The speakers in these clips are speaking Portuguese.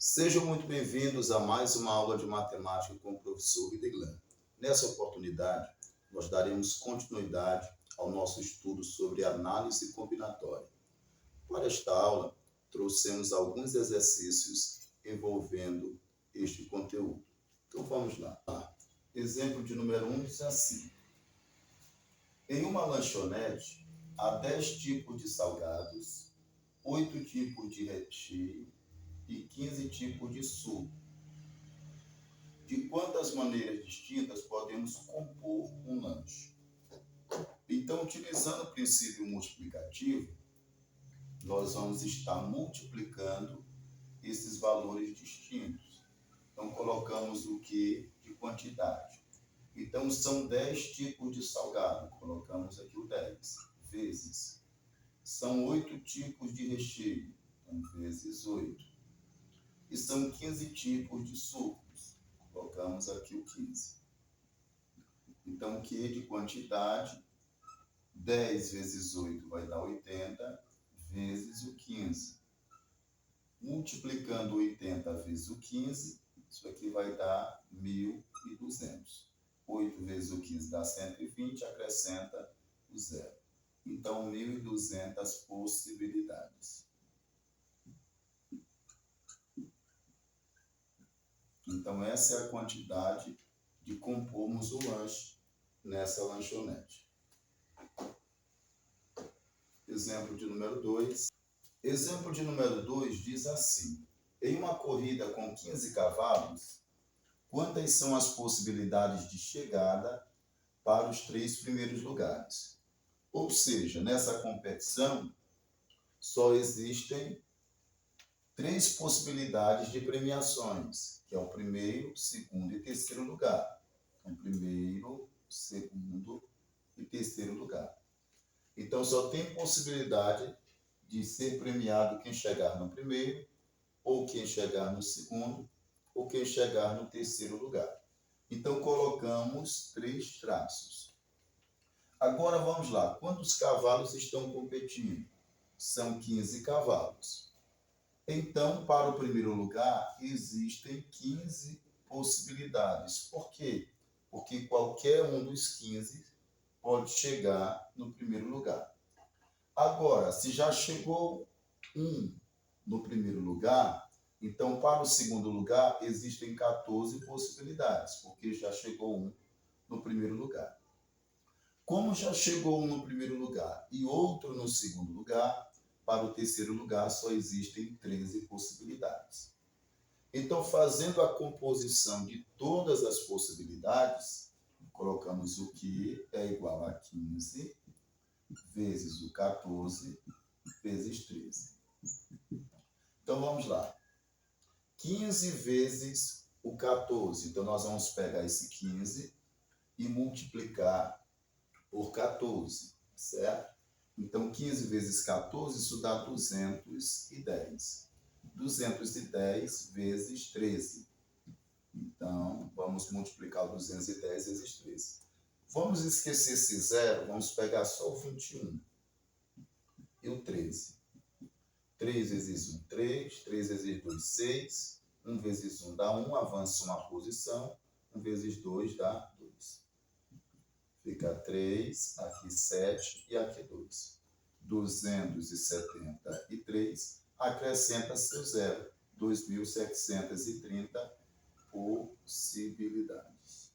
Sejam muito bem-vindos a mais uma aula de matemática com o professor Rideglan. Nessa oportunidade, nós daremos continuidade ao nosso estudo sobre análise combinatória. Para esta aula, trouxemos alguns exercícios envolvendo este conteúdo. Então vamos lá. Exemplo de número 1 diz assim: em uma lanchonete, há 10 tipos de salgados, 8 tipos de recheio e 15 tipos de suco. De quantas maneiras distintas podemos compor um lanche? Então, utilizando o princípio multiplicativo, nós vamos estar multiplicando esses valores distintos. Então, colocamos o que de quantidade. Então, são 10 tipos de salgado. Colocamos aqui o 10, vezes. São 8 tipos de recheio, então, vezes 8. E são 15 tipos de sucos. Colocamos aqui o 15. Então, Q de quantidade, 10 vezes 8 vai dar 80, vezes o 15. Multiplicando 80 vezes o 15, isso aqui vai dar 1.200. 8 vezes o 15 dá 120, acrescenta o zero. Então, 1.200 possibilidades. Então, essa é a quantidade de compormos o lanche nessa lanchonete. Exemplo de número 2. Exemplo de número 2 diz assim: em uma corrida com 15 cavalos, quantas são as possibilidades de chegada para os 3 primeiros lugares? Ou seja, nessa competição, só existem 3 possibilidades de premiações, que é o primeiro, segundo e terceiro lugar. Então, primeiro, segundo e terceiro lugar. Então, só tem possibilidade de ser premiado quem chegar no primeiro, ou quem chegar no segundo, ou quem chegar no terceiro lugar. Então, colocamos 3 traços. Agora, vamos lá. Quantos cavalos estão competindo? São 15 cavalos. Então, para o primeiro lugar, existem 15 possibilidades. Por quê? Porque qualquer um dos 15 pode chegar no primeiro lugar. Agora, se já chegou um no primeiro lugar, então para o segundo lugar existem 14 possibilidades, porque já chegou um no primeiro lugar. Como já chegou um no primeiro lugar e outro no segundo lugar, para o terceiro lugar só existem 13 possibilidades. Então, fazendo a composição de todas as possibilidades, colocamos o que é igual a 15 vezes o 14 vezes 13. Então, vamos lá. 15 vezes o 14. Então, nós vamos pegar esse 15 e multiplicar por 14, certo? Então, 15 vezes 14, isso dá 210. 210 vezes 13. Então, vamos multiplicar o 210 vezes 13. Vamos esquecer esse zero, vamos pegar só o 21 e o 13. 3 vezes 1, 3. 3 vezes 2, 6. 1 vezes 1 dá 1, avança uma posição. 1 vezes 2 dá 2. Fica 3, aqui 7 e aqui 2. 273, acrescenta seu zero. 2.730 possibilidades.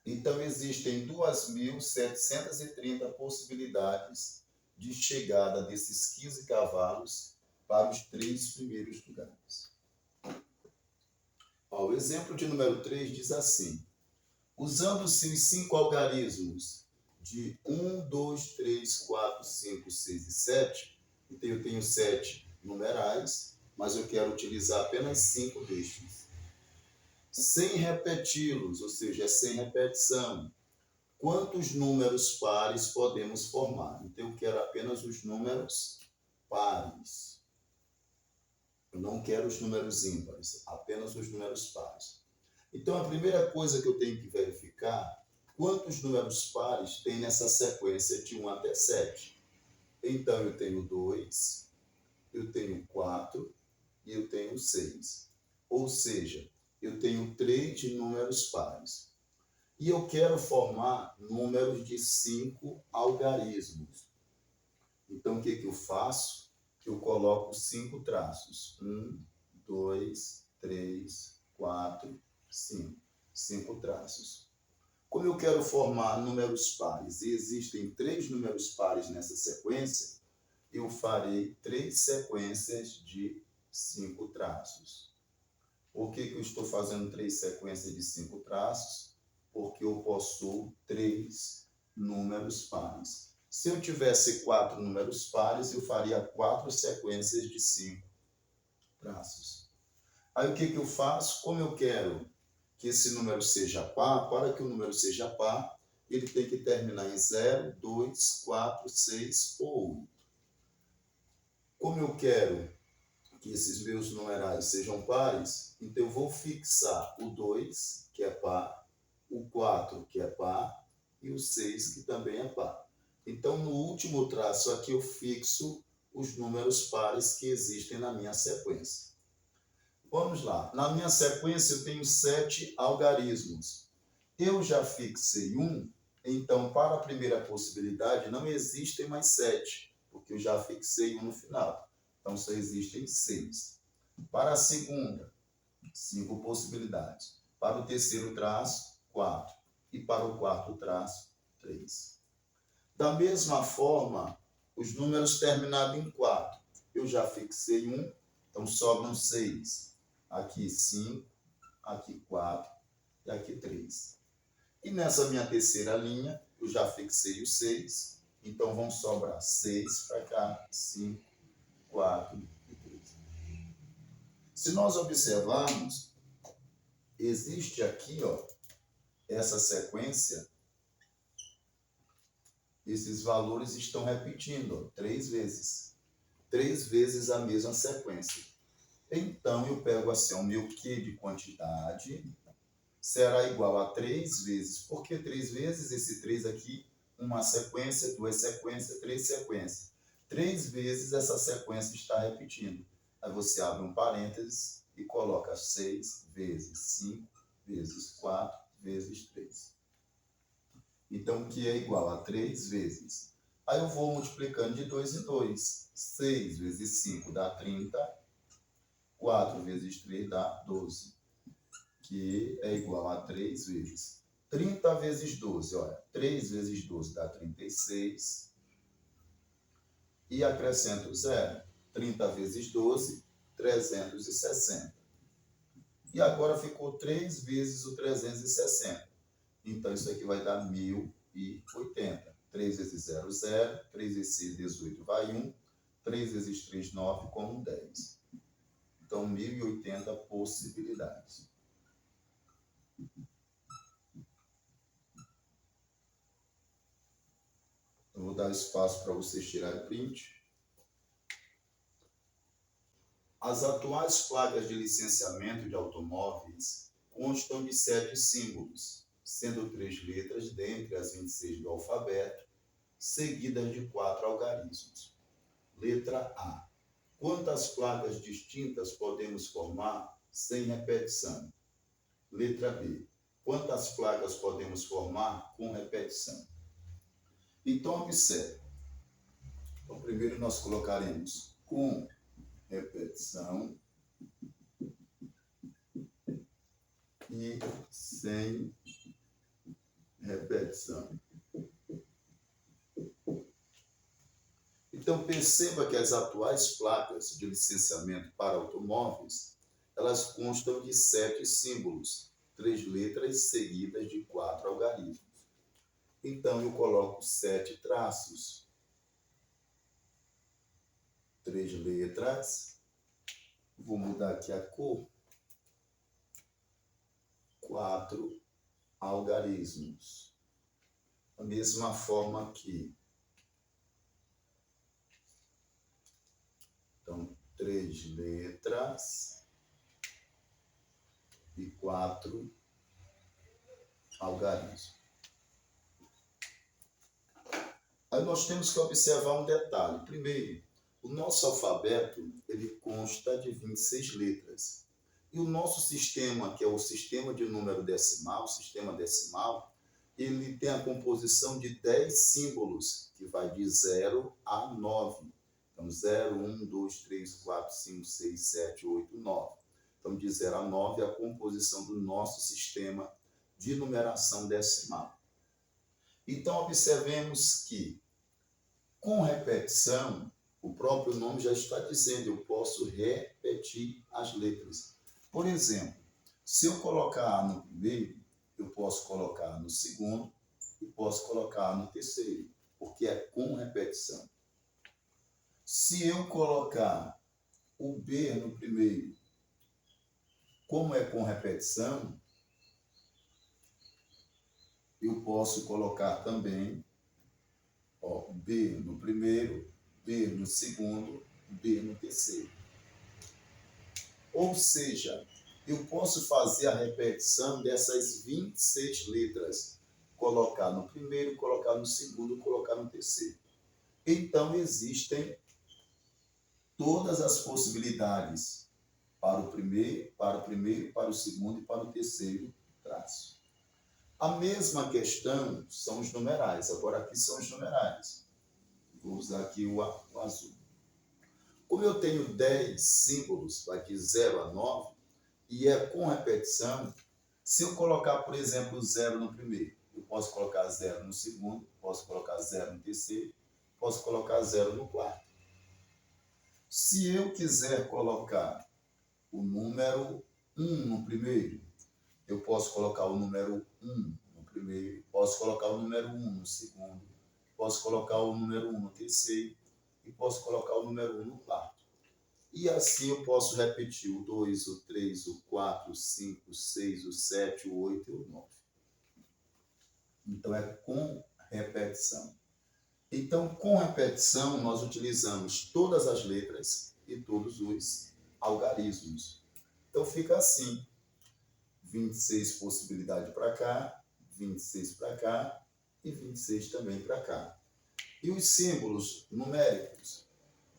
Então, existem 2.730 possibilidades de chegada desses 15 cavalos para os 3 primeiros lugares. O exemplo de número 3 diz assim: usando-se os 5 algarismos de 1, 2, 3, 4, 5, 6 e 7, então eu tenho 7 numerais, mas eu quero utilizar apenas 5 destes. Sem repeti-los, ou seja, sem repetição. Quantos números pares podemos formar? Então eu quero apenas os números pares. Eu não quero os números ímpares, apenas os números pares. Então, a primeira coisa que eu tenho que verificar, Quantos números pares tem nessa sequência de 1 até 7? Então, eu tenho 2, eu tenho 4 e eu tenho 6. Ou seja, eu tenho 3 números pares. E eu quero formar números de 5 algarismos. Então, o que eu faço? Eu coloco 5 traços. 1, 2, 3, 4, 5. 5 traços. Como eu quero formar números pares e existem 3 números pares nessa sequência, eu farei 3 sequências de 5 traços. Por que eu estou fazendo 3 sequências de 5 traços? Porque eu possuo 3 números pares. Se eu tivesse 4 números pares, eu faria 4 sequências de 5 traços. Aí o que eu faço? Como eu quero que esse número seja par, para que o número seja par, ele tem que terminar em 0, 2, 4, 6 ou 8. Como eu quero que esses meus numerais sejam pares, então eu vou fixar o 2, que é par, o 4, que é par, e o 6, que também é par. Então, no último traço aqui, eu fixo os números pares que existem na minha sequência. Vamos lá. Na minha sequência, eu tenho 7 algarismos. Eu já fixei 1, então, para a primeira possibilidade, não existem mais 7, porque eu já fixei 1 no final. Então, só existem 6. Para a segunda, 5 possibilidades. Para o terceiro traço, 4. E para o quarto traço, 3. Da mesma forma, os números terminados em 4. Eu já fixei 1, então sobram 6. Aqui 5, aqui 4 e aqui 3. E nessa minha terceira linha, eu já fixei o 6, então vão sobrar 6 para cá, 5, 4 e 3. Se nós observarmos, existe aqui, essa sequência, esses valores estão repetindo 3 vezes. 3 vezes a mesma sequência. Então, eu pego assim, o meu Q de quantidade será igual a 3 vezes. Por que 3 vezes? Esse 3 aqui, uma sequência, 2 sequências, 3 sequências. 3 vezes essa sequência está repetindo. Aí você abre um parênteses e coloca 6 vezes 5 vezes 4 vezes 3. Então, Q é igual a 3 vezes. Aí eu vou multiplicando de 2 em 2. 6 vezes 5 dá 30. 4 vezes 3 dá 12, que é igual a 3 vezes 30 vezes 12. Olha, 3 vezes 12 dá 36. E acrescento 0. 30 vezes 12, 360. E agora ficou 3 vezes o 360. Então, isso aqui vai dar 1080. 3 vezes 0, 0. 3 vezes 6, 18, vai 1. 3 vezes 3, 9, com 10. Então, 1080 possibilidades. Eu vou dar espaço para vocês tirarem print. As atuais placas de licenciamento de automóveis constam de 7 símbolos, sendo 3 letras dentre as 26 do alfabeto, seguidas de 4 algarismos. Letra A. Quantas placas distintas podemos formar sem repetição? Letra B. Quantas placas podemos formar com repetição? Então, observe. Então, primeiro nós colocaremos com repetição e sem repetição. Então, perceba que as atuais placas de licenciamento para automóveis, elas constam de 7 símbolos, 3 letras seguidas de 4 algarismos. Então, eu coloco 7 traços, 3 letras, vou mudar aqui a cor, 4 algarismos. Da mesma forma aqui. Então, 3 letras e 4 algarismos. Aí nós temos que observar um detalhe. Primeiro, o nosso alfabeto ele consta de 26 letras. E o nosso sistema, que é o sistema de número decimal, o sistema decimal, ele tem a composição de 10 símbolos, que vai de 0 a 9. Então, 0, 1, 2, 3, 4, 5, 6, 7, 8, 9. Então, de 0 a 9 é a composição do nosso sistema de numeração decimal. Então, observemos que, com repetição, o próprio nome já está dizendo, eu posso repetir as letras. Por exemplo, se eu colocar A no primeiro, eu posso colocar no segundo e posso colocar no terceiro, porque é com repetição. Se eu colocar o B no primeiro, como é com repetição, eu posso colocar também B no primeiro, B no segundo, B no terceiro. Ou seja, eu posso fazer a repetição dessas 26 letras, colocar no primeiro, colocar no segundo, colocar no terceiro. Então, existem todas as possibilidades para o primeiro, para o segundo e para o terceiro traço. A mesma questão são os numerais. Agora, aqui são os numerais. Vou usar aqui o azul. Como eu tenho 10 símbolos, vai de 0 a 9, e é com repetição, se eu colocar, por exemplo, 0 no primeiro, eu posso colocar 0 no segundo, posso colocar 0 no terceiro, posso colocar 0 no quarto. Se eu quiser colocar o número 1 no primeiro, eu posso colocar o número 1 no primeiro, posso colocar o número 1 no segundo, posso colocar o número 1 no terceiro e posso colocar o número 1 no quarto. E assim eu posso repetir o 2, o 3, o 4, o 5, o 6, o 7, o 8 e o 9. Então é com repetição. Então, com repetição, nós utilizamos todas as letras e todos os algarismos. Então fica assim, 26 possibilidades para cá, 26 para cá e 26 também para cá. E os símbolos numéricos,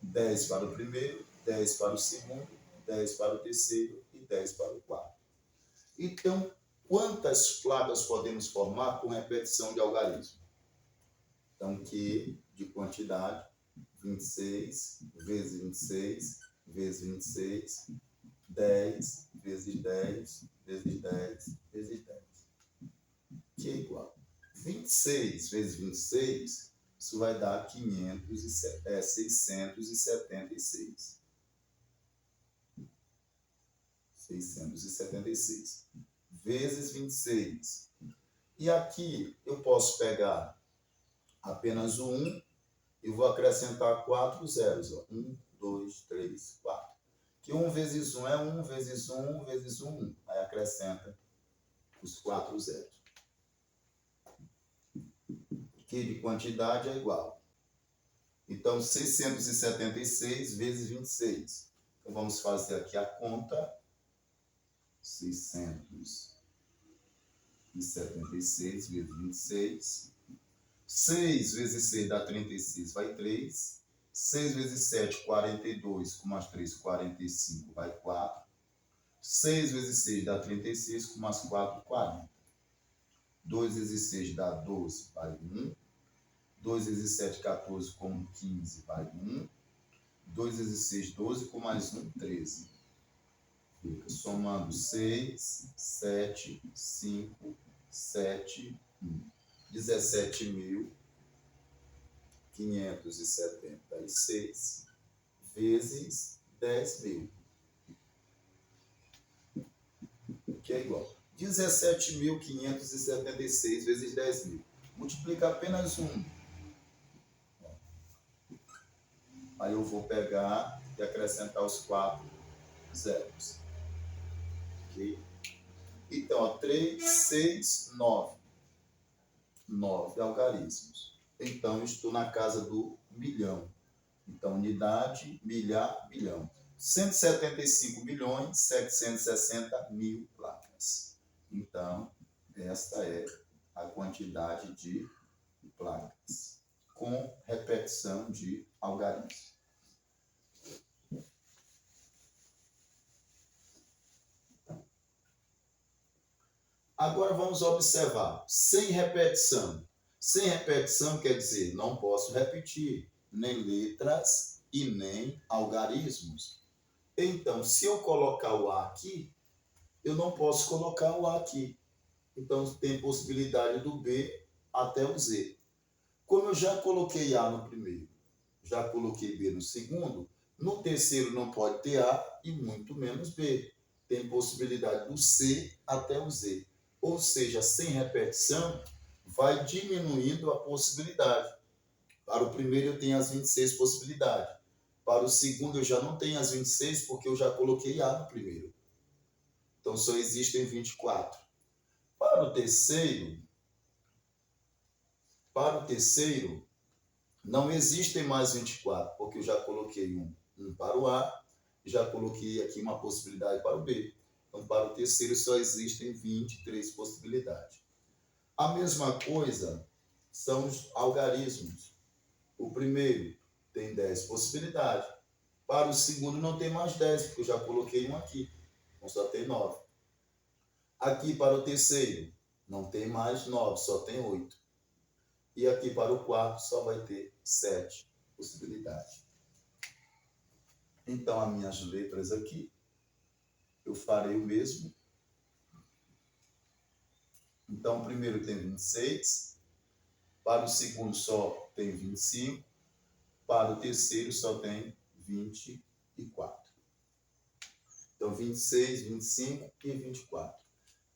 10 para o primeiro, 10 para o segundo, 10 para o terceiro e 10 para o quarto. Então, quantas placas podemos formar com repetição de algarismo? Então, Q de quantidade, 26 vezes 26 vezes 26, 10 vezes 10 vezes 10 vezes 10. Que é igual. 26 vezes 26, isso vai dar 676. 676 vezes 26. E aqui eu posso pegar apenas o 1 e vou acrescentar 4 zeros. 1, 2, 3, 4. Que 1 vezes 1 é 1 vezes 1 vezes 1. Aí acrescenta os 4 zeros. Que de quantidade é igual. Então, 676 vezes 26. Então, vamos fazer aqui a conta. 676 vezes 26. 6 vezes 6 dá 36, vai 3. 6 vezes 7, 42, com mais 3, 45, vai 4. 6 vezes 6 dá 36, com mais 4, 40. 2 vezes 6 dá 12, vai 1. 2 vezes 7, 14, com 15, vai 1. 2 vezes 6, 12, com mais 1, 13. Fica somando 6, 7, 5, 7, 1. 17.576 vezes 10.000, que é igual. 17.576 vezes 10.000. Multiplica apenas 1. Aí eu vou pegar e acrescentar os 4 zeros. Ok? Então, 3, 6, 9. 9 algarismos. Então, estou na casa do milhão. Então, unidade, milhar, milhão. 175.760.000 placas. Então, esta é a quantidade de placas com com repetição de algarismo. Agora vamos observar, sem repetição. Sem repetição quer dizer, não posso repetir nem letras e nem algarismos. Então, se eu colocar o A aqui, eu não posso colocar o A aqui. Então, tem possibilidade do B até o Z. Como eu já coloquei A no primeiro, já coloquei B no segundo, no terceiro não pode ter A e muito menos B. Tem possibilidade do C até o Z. Ou seja, sem repetição, vai diminuindo a possibilidade. Para o primeiro eu tenho as 26 possibilidades. Para o segundo eu já não tenho as 26 porque eu já coloquei A no primeiro. Então só existem 24. Para o terceiro, não existem mais 24, porque eu já coloquei um para o A, já coloquei aqui uma possibilidade para o B. Então, para o terceiro, só existem 23 possibilidades. A mesma coisa são os algarismos. O primeiro tem 10 possibilidades. Para o segundo, não tem mais 10, porque eu já coloquei um aqui. Então, só tem 9. Aqui, para o terceiro, não tem mais 9, só tem 8. E aqui, para o quarto, só vai ter 7 possibilidades. Então, as minhas letras aqui, eu farei o mesmo. Então, o primeiro tem 26, para o segundo só tem 25, para o terceiro só tem 24. Então, 26, 25 e 24.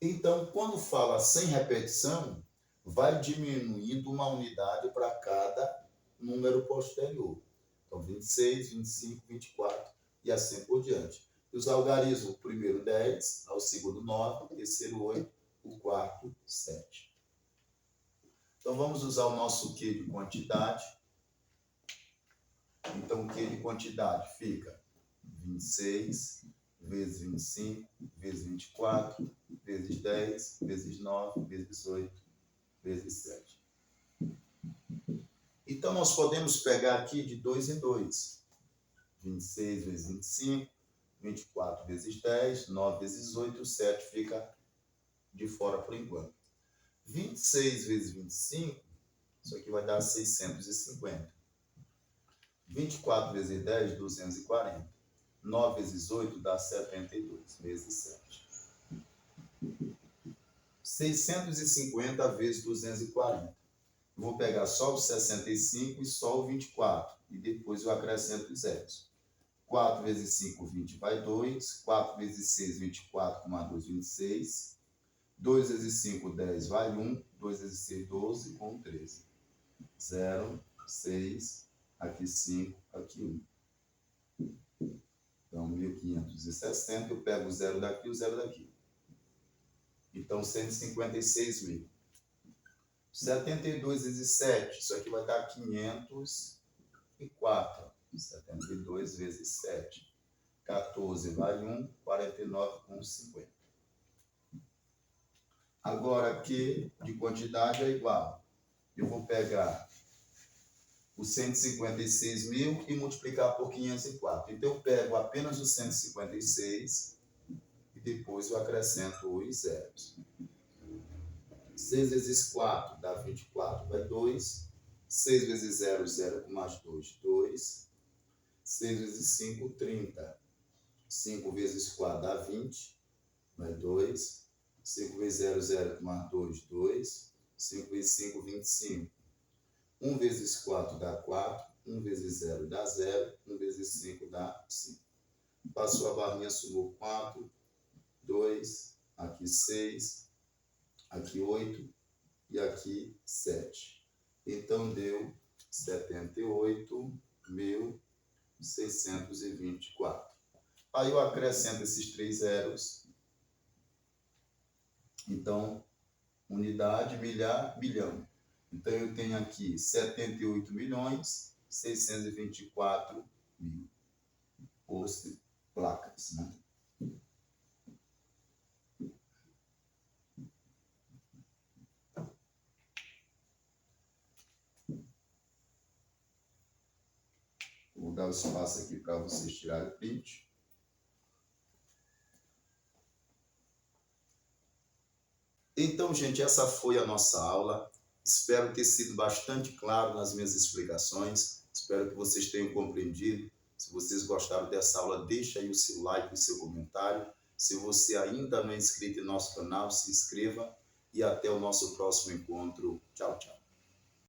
Então, quando fala sem repetição, vai diminuindo uma unidade para cada número posterior. Então, 26, 25, 24 e assim por diante. E os algarismos, o primeiro 10, o segundo 9, o terceiro 8, o quarto 7. Então, vamos usar o nosso Q de quantidade. Então, o Q de quantidade fica 26 vezes 25, vezes 24, vezes 10, vezes 9, vezes 8, vezes 7. Então, nós podemos pegar aqui de 2 em 2. 26 vezes 25, 24 vezes 10, 9 vezes 8, 7 fica de fora por enquanto. 26 vezes 25, isso aqui vai dar 650. 24 vezes 10, 240. 9 vezes 8 dá 72, vezes 7. 650 vezes 240. Eu vou pegar só o 65 e só o 24. E depois eu acrescento os zeros. 4 vezes 5, 20, vai 2. 4 vezes 6, 24, com mais 2, 26. 2 vezes 5, 10, vai 1. 2 vezes 6, 12, com 13. 0, 6, aqui 5, aqui 1. Então, 1560, eu pego o zero daqui e o zero daqui. Então, 156 mil. 72 vezes 7, isso aqui vai dar 504. 72 vezes 7. 14 vai 1, 49 com 50. Agora, Q de quantidade é igual. Eu vou pegar os 156 mil e multiplicar por 504. Então, eu pego apenas os 156 e depois eu acrescento os zeros. 6 vezes 4 dá 24, vai 2. 6 vezes 0, 0 com mais 2, 2. 6 vezes 5, 30. 5 vezes 4 dá 20, vai 2. 5 vezes 0, 0 com mais 2, 2. 5 vezes 5, 25. 1 vezes 4 dá 4. 1 vezes 0 dá 0. 1 vezes 5 dá 5. Passou a barrinha, somou 4, 2, aqui 6. Aqui 8 e aqui 7. Então, deu 78.624. Aí eu acrescento esses 3 zeros. Então, unidade, milhar, bilhão. Então, eu tenho aqui 78.624.000 placas, né? dar o espaço aqui para vocês tirarem print. Então, gente, essa foi a nossa aula. Espero ter sido bastante claro nas minhas explicações. Espero que vocês tenham compreendido. Se vocês gostaram dessa aula, deixa aí o seu like e o seu comentário. Se você ainda não é inscrito em nosso canal, se inscreva. E até o nosso próximo encontro. Tchau, tchau.